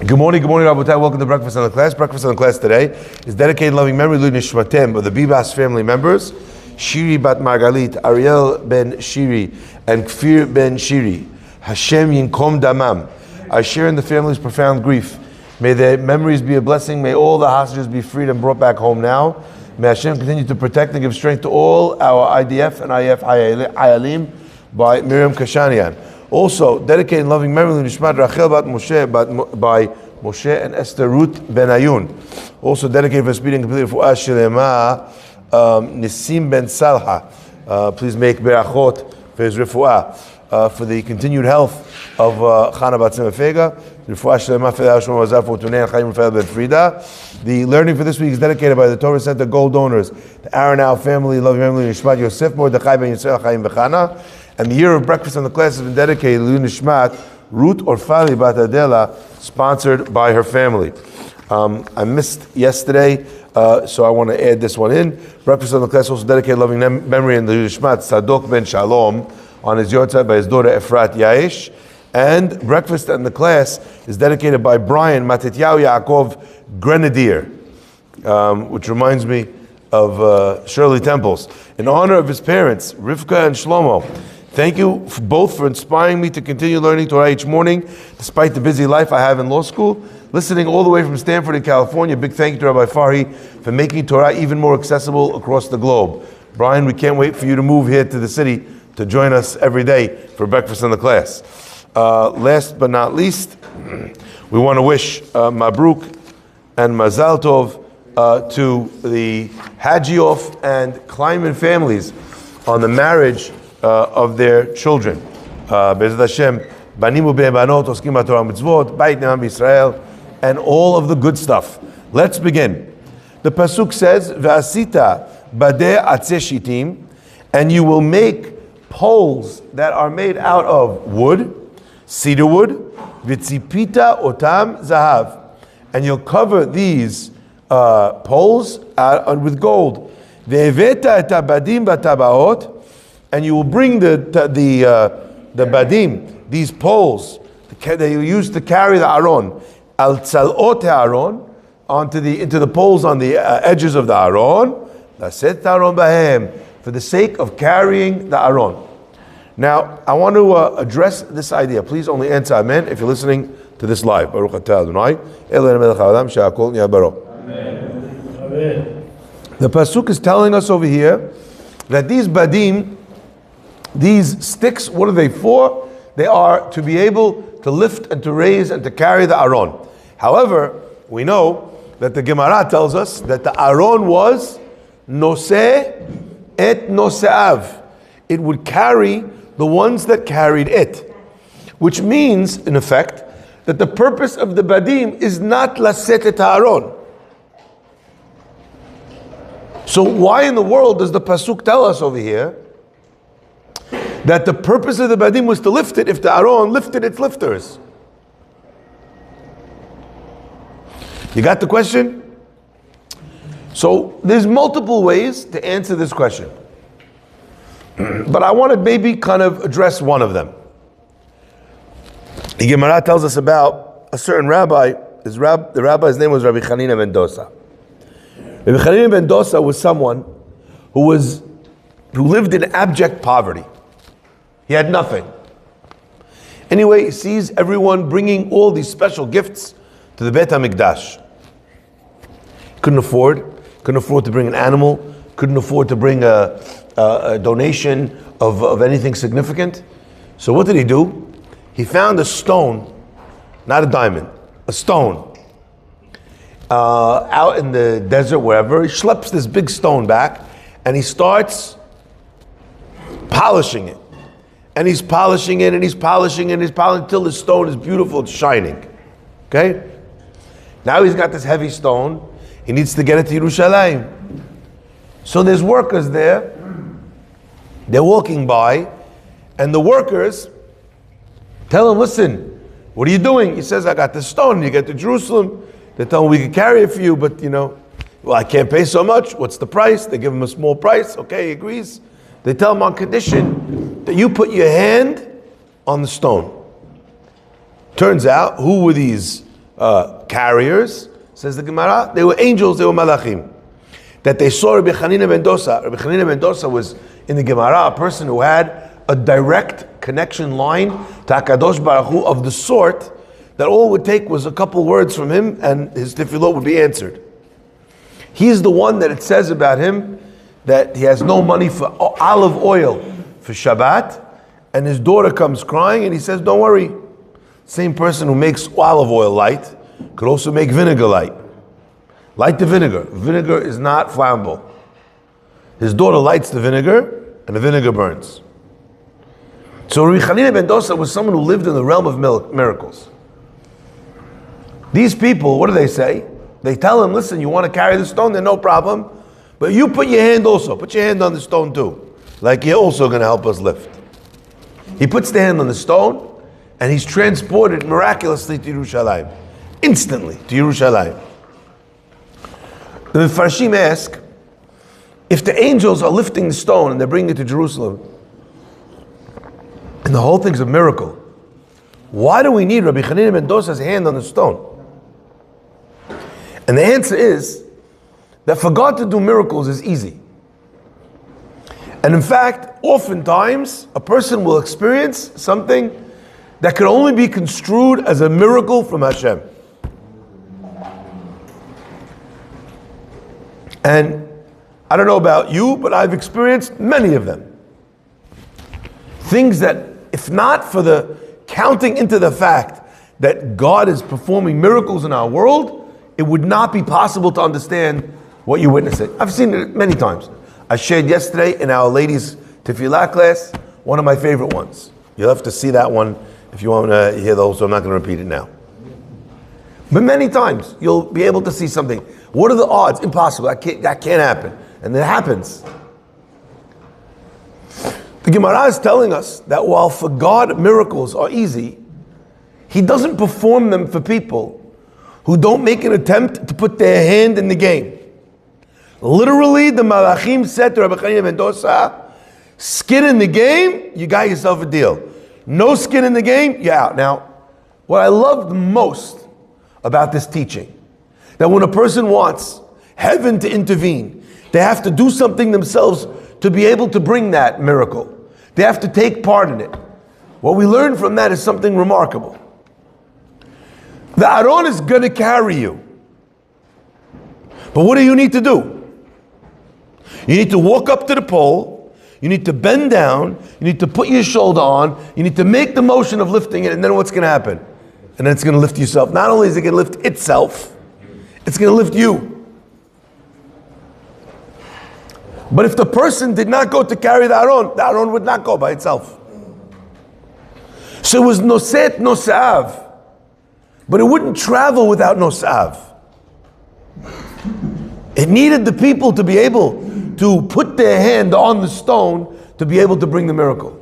Good morning, Rabotai. Welcome to Breakfast on the Class. Breakfast on the Class today is dedicated in loving memory to Nishmatem of the Bibas family members, Shiri bat Margalit, Ariel ben Shiri, and Kfir ben Shiri. Hashem yinkom damam. I share in the family's profound grief. May their memories be a blessing. May all the hostages be freed and brought back home now. May Hashem continue to protect and give strength to all our IDF and IF Hayalim by Miriam Kashanian. Also, dedicated in loving memory to Nishmat Rachel bat Moshe by Moshe and Esther Ruth Ben Ayun. Also dedicated for speeding completely for Shlema Nisim Ben Salha. Please make berachot for his refuah. For the continued health of Chana bat Fega. Refuah Shlema for Shlomo Farhi for Tunei Chaim Rafael Ben Frida. The learning for this week is dedicated by the Torah Center Gold donors, the Aron family, loving memory Nishmat Yosef Mordechai Ben Yisrael Chaim Bechana. And the year of breakfast on the class has been dedicated to Nishmat Ruth Orfali Bat Adela, sponsored by her family. I missed yesterday, so I want to add this one in. Breakfast on the class also dedicated loving memory in the Nishmat Sadok Ben Shalom on his yortzeit by his daughter Efrat Yaesh. And breakfast in the class is dedicated by Brian Matityahu Yaakov Grenadier, which reminds me of Shirley Temples, in honor of his parents, Rivka and Shlomo. Thank you both for inspiring me to continue learning Torah each morning, despite the busy life I have in law school. Listening all the way from Stanford in California, big thank you to Rabbi Farhi for making Torah even more accessible across the globe. Brian, we can't wait for you to move here to the city to join us every day for breakfast in the class. Last but not least, we want to wish Mabruk and Mazal Tov to the Hajioff and Kleiman families on the marriage of their children. Be'ezrat Hashem, banim u'banot oskim b'Torah mitzvot, bait ne'am Yisrael, and all of the good stuff. Let's begin. The pasuk says, "Ve'asita badeh atzeh shitim," and you will make poles that are made out of wood, cedar wood, v'tzipita otam zahav, and you'll cover these poles with gold. Ve'eveta et habadim b'tabaot, and you will bring the badim, these poles that you use to carry the Aron, al tzalot Aron, into the poles on the edges of the Aron, laset Aron bahem, for the sake of carrying the Aron. Now, I want to address this idea. Please only answer amen if you're listening to this live. Baruch atah Adonai, Eloheinu melech haolam, she'akol nהיה baro. Amen. The pasuk is telling us over here that these badim, these sticks, what are they for? They are to be able to lift and to raise and to carry the Aron. However, we know that the Gemara tells us that the Aron was noseh et noseav. It would carry the ones that carried it. Which means, in effect, that the purpose of the badim is not laset et Aron. So why in the world does the pasuk tell us over here that the purpose of the badim was to lift it if the Aron lifted its lifters? You got the question? So there's multiple ways to answer this question. But I want to maybe kind of address one of them. The Gemara tells us about a certain rabbi. The rabbi's name was Rabbi Chanina ben Dosa. Rabbi Chanina ben Dosa was someone who lived in abject poverty. He had nothing. Anyway, he sees everyone bringing all these special gifts to the Beit HaMikdash. Couldn't afford to bring an animal, couldn't afford to bring a donation of anything significant. So what did he do? He found a stone, not a diamond, a stone, out in the desert, wherever. He schleps this big stone back and he starts polishing it. And he's polishing it, and he's polishing it, and he's polishing until the stone is beautiful, it's shining. Okay? Now he's got this heavy stone. He needs to get it to Yerushalayim. So there's workers there. They're walking by, and the workers tell him, listen, what are you doing? He says, I got this stone. You get to Jerusalem. They tell him, we can carry it for you, but well, I can't pay so much. What's the price? They give him a small price. Okay, he agrees. They tell him on condition that you put your hand on the stone. Turns out, who were these carriers, says the Gemara. They were angels, they were malachim. That they saw Rabbi Chanina ben Dosa. Rabbi Chanina ben Dosa was, in the Gemara, a person who had a direct connection line to HaKadosh Baruch Hu of the sort that all it would take was a couple words from him and his tefillot would be answered. He's the one that it says about him that he has no money for olive oil for Shabbat, and his daughter comes crying and he says, don't worry. Same person who makes olive oil light could also make vinegar light. Light the vinegar. Vinegar is not flammable. His daughter lights the vinegar and the vinegar burns. So Rabbi Chanina ben Dosa was someone who lived in the realm of miracles. These people, what do they say? They tell him, listen, you want to carry the stone, then no problem. But you put your hand also. Put your hand on the stone too. Like you're also going to help us lift. He puts the hand on the stone and he's transported miraculously to Yerushalayim. Instantly to Yerushalayim. The Farshim ask, if the angels are lifting the stone and they're bringing it to Jerusalem, and the whole thing's a miracle, why do we need Rabbi Chanina ben Dosa's hand on the stone? And the answer is that for God to do miracles is easy. And in fact, oftentimes, a person will experience something that can only be construed as a miracle from Hashem. And I don't know about you, but I've experienced many of them. Things that, if not for the counting into the fact that God is performing miracles in our world, it would not be possible to understand what you're witnessing. I've seen it many times. I shared yesterday in our ladies' tefillah class, one of my favorite ones. You'll have to see that one if you want to hear those, so I'm not going to repeat it now. But many times, you'll be able to see something. What are the odds? Impossible. That can't happen. And it happens. The Gemara is telling us that while for God miracles are easy, He doesn't perform them for people who don't make an attempt to put their hand in the game. Literally, the Malachim said to Rabbi Chanina ben Dosa, skin in the game, you got yourself a deal. No skin in the game, you're out. Now, what I loved most about this teaching, that when a person wants heaven to intervene, they have to do something themselves to be able to bring that miracle. They have to take part in it. What we learn from that is something remarkable. The Aron is going to carry you. But what do you need to do? You need to walk up to the pole, you need to bend down, you need to put your shoulder on, you need to make the motion of lifting it, and then what's going to happen? And then it's going to lift yourself. Not only is it going to lift itself, it's going to lift you. But if the person did not go to carry the Aron would not go by itself. So it was noset nosav. But it wouldn't travel without nosav. It needed the people to be able to put their hand on the stone to be able to bring the miracle.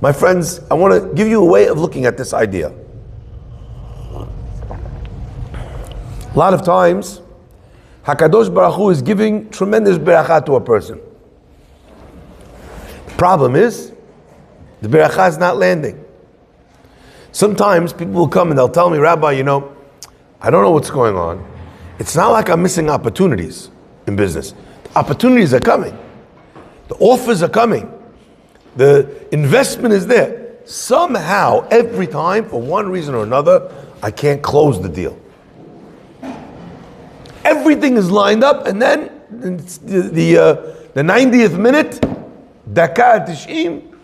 My friends, I want to give you a way of looking at this idea. A lot of times, HaKadosh Baruch Hu is giving tremendous beracha to a person. The problem is, the beracha is not landing. Sometimes people will come and they'll tell me, Rabbi, I don't know what's going on. It's not like I'm missing opportunities in business. The opportunities are coming. The offers are coming. The investment is there. Somehow, every time, for one reason or another, I can't close the deal. Everything is lined up, and then the 90th minute, Daka Tishim,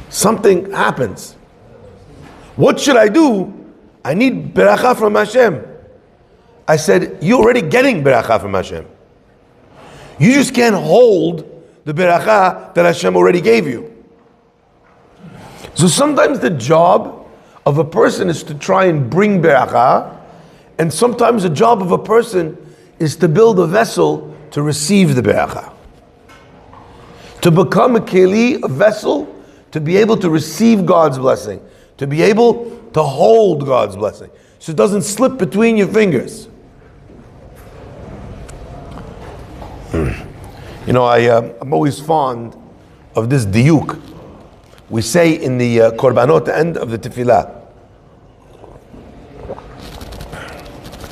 something happens. What should I do? I need beracha from Hashem. I said, you're already getting beracha from Hashem. You just can't hold the beracha that Hashem already gave you. So sometimes the job of a person is to try and bring beracha, and sometimes the job of a person is to build a vessel to receive the beracha. To become a keli, a vessel, to be able to receive God's blessing. To be able to hold God's blessing, so it doesn't slip between your fingers. I'm always fond of this diuk. We say in the korbanot, the end of the tefillah,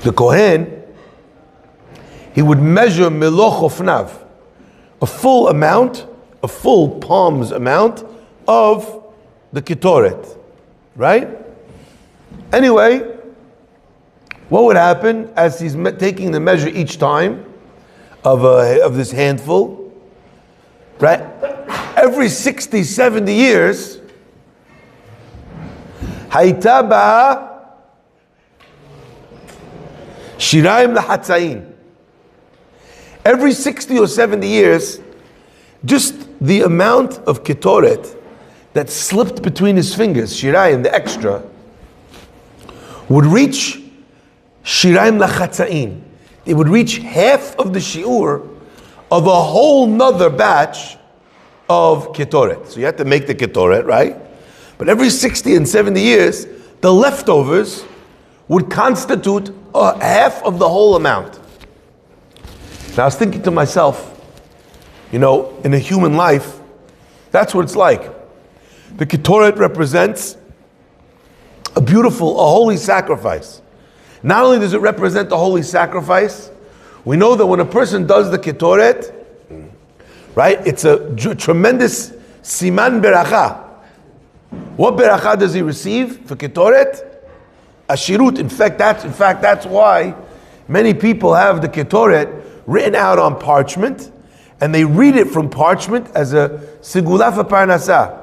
the Kohen, he would measure miloch ofnav, a full amount, a full palm's amount of the ketoret, right? Anyway, what would happen as he's taking the measure each time of this handful, right? Every 60, 70 years, hayta ba shirayim lahatzayin. Every 60 or 70 years, just the amount of ketoret that slipped between his fingers, shirayim, the extra, would reach shirayim lachatzain. It would reach half of the shiur of a whole nother batch of ketoret. So you have to make the ketoret, right? But every 60 and 70 years, the leftovers would constitute half of the whole amount. Now I was thinking to myself, in a human life, that's what it's like. The ketoret represents a holy sacrifice. Not only does it represent the holy sacrifice, we know that when a person does the ketoret, right, it's a tremendous siman beracha. What beracha does he receive for ketoret? A shirut. In fact, that's why many people have the ketoret written out on parchment, and they read it from parchment as a segula for parnasah.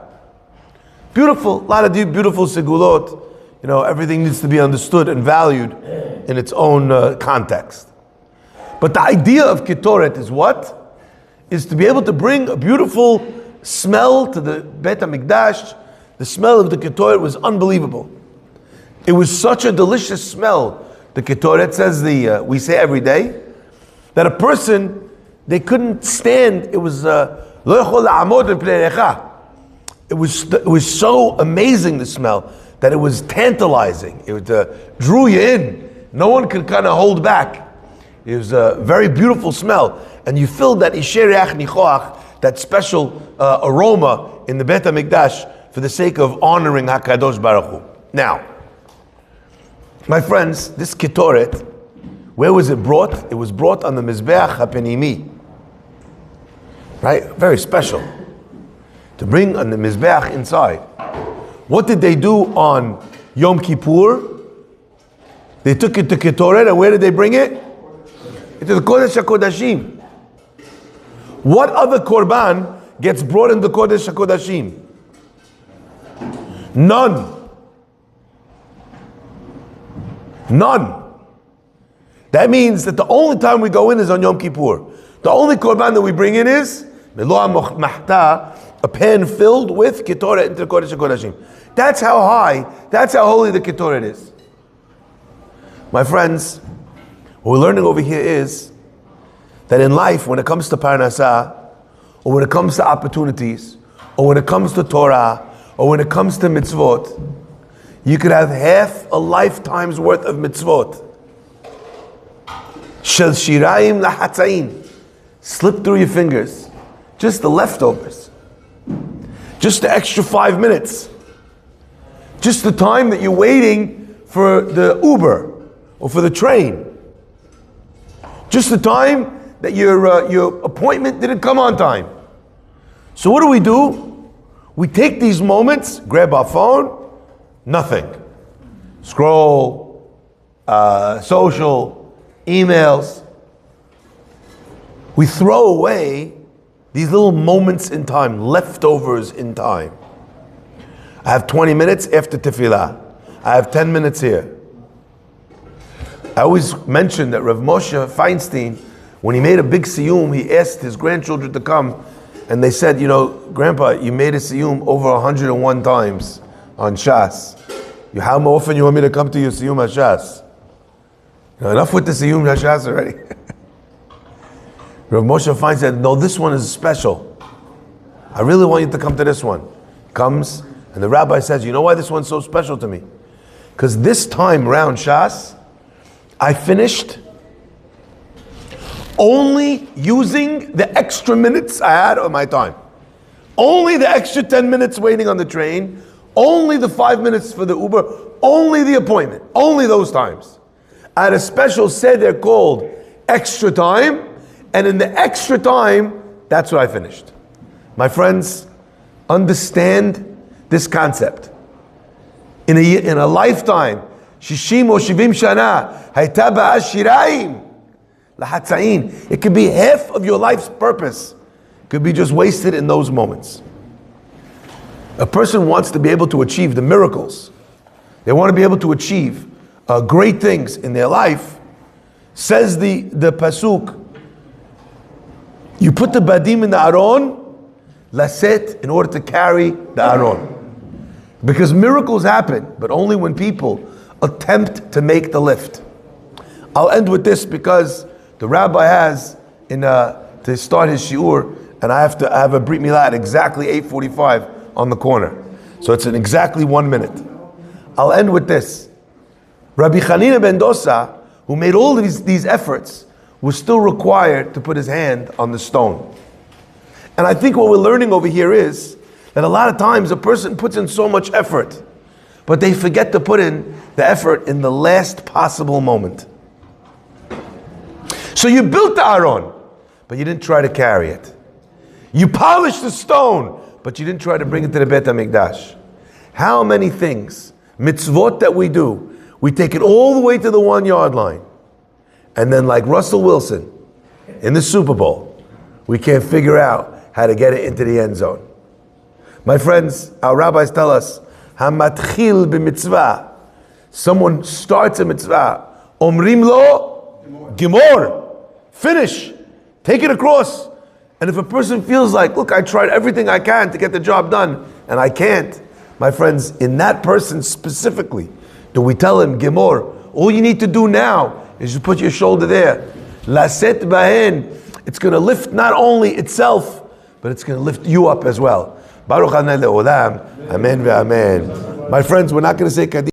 Beautiful, a lot of beautiful segulot. Everything needs to be understood and valued in its own context. But the idea of ketoret is what? Is to be able to bring a beautiful smell to the Beit HaMikdash. The smell of the ketoret was unbelievable. It was such a delicious smell. The ketoret says we say every day, that a person, they couldn't stand, it was lo yachol la'amod mipnei reicha. It was so amazing, the smell, that it was tantalizing. It drew you in. No one could kind of hold back. It was a very beautiful smell. And you filled that isher reach nichoach, that special aroma in the Beit HaMikdash for the sake of honoring HaKadosh Baruch Hu. Now, my friends, this ketoret, where was it brought? It was brought on the Mizbeach HaPenimi. Right? Very special. To bring on the Mizbeach inside. What did they do on Yom Kippur? They took it to Ketoret, and where did they bring it? Into the Kodesh HaKodashim. What other korban gets brought in the Kodesh HaKodashim? None. That means that the only time we go in is on Yom Kippur. The only korban that we bring in is Meloah Mahta, a pan filled with Ketoret into the Kodesh HaKodashim. That's how high, that's how holy the Ketoret is. My friends, what we're learning over here is that in life, when it comes to Parnasah, or when it comes to opportunities, or when it comes to Torah, or when it comes to mitzvot, you could have half a lifetime's worth of mitzvot. Shel shirayim lahatzayin, slip through your fingers. Just the leftovers. Just the extra 5 minutes. Just the time that you're waiting for the Uber or for the train. Just the time that your appointment didn't come on time. So what do? We take these moments, grab our phone, nothing. Scroll, social, emails. We throw away these little moments in time, leftovers in time. I have 20 minutes after tefillah. I have 10 minutes here. I always mention that Rav Moshe Feinstein, when he made a big siyum, he asked his grandchildren to come, and they said, Grandpa, you made a siyum over 101 times on Shas. How often you want me to come to your siyum HaShas? Enough with the siyum HaShas already. Rav Moshe Feinstein said, no, this one is special. I really want you to come to this one. Comes, and the rabbi says, you know why this one's so special to me? Because this time round Shas, I finished only using the extra minutes I had of my time. Only the extra 10 minutes waiting on the train, only the 5 minutes for the Uber, only the appointment, only those times. I had a special seder called extra time, and in the extra time, that's what I finished. My friends, understand this concept. In a lifetime, shishim or shivim shana, hayta ba'as shiraim, lahatzain. It could be half of your life's purpose. It could be just wasted in those moments. A person wants to be able to achieve the miracles. They want to be able to achieve great things in their life. Says the pasuk, you put the badim in the Aron, laset, in order to carry the Aron. Because miracles happen, but only when people attempt to make the lift. I'll end with this because the rabbi has to start his shiur, and I have a brit milah at exactly 8:45 on the corner. So it's in exactly 1 minute. I'll end with this. Rabbi Chanina ben Dosa, who made all these efforts, was still required to put his hand on the stone. And I think what we're learning over here is that a lot of times a person puts in so much effort, but they forget to put in the effort in the last possible moment. So you built the Aron, but you didn't try to carry it. You polished the stone, but you didn't try to bring it to the Beit HaMikdash. How many things, mitzvot that we do, we take it all the way to the 1 yard line, and then like Russell Wilson in the Super Bowl, we can't figure out how to get it into the end zone. My friends, our rabbis tell us, hamatchil b'mitzvah. Someone starts a mitzvah, omrim lo, gimor, finish, take it across. And if a person feels like, look, I tried everything I can to get the job done, and I can't, my friends, in that person specifically, do we tell him, Gemor, all you need to do now is just put your shoulder there. Laset bahen. It's going to lift not only itself, but it's going to lift you up as well. Baruch Adonai le'olam. Amen ve'amen. My friends, we're not going to say Kaddish.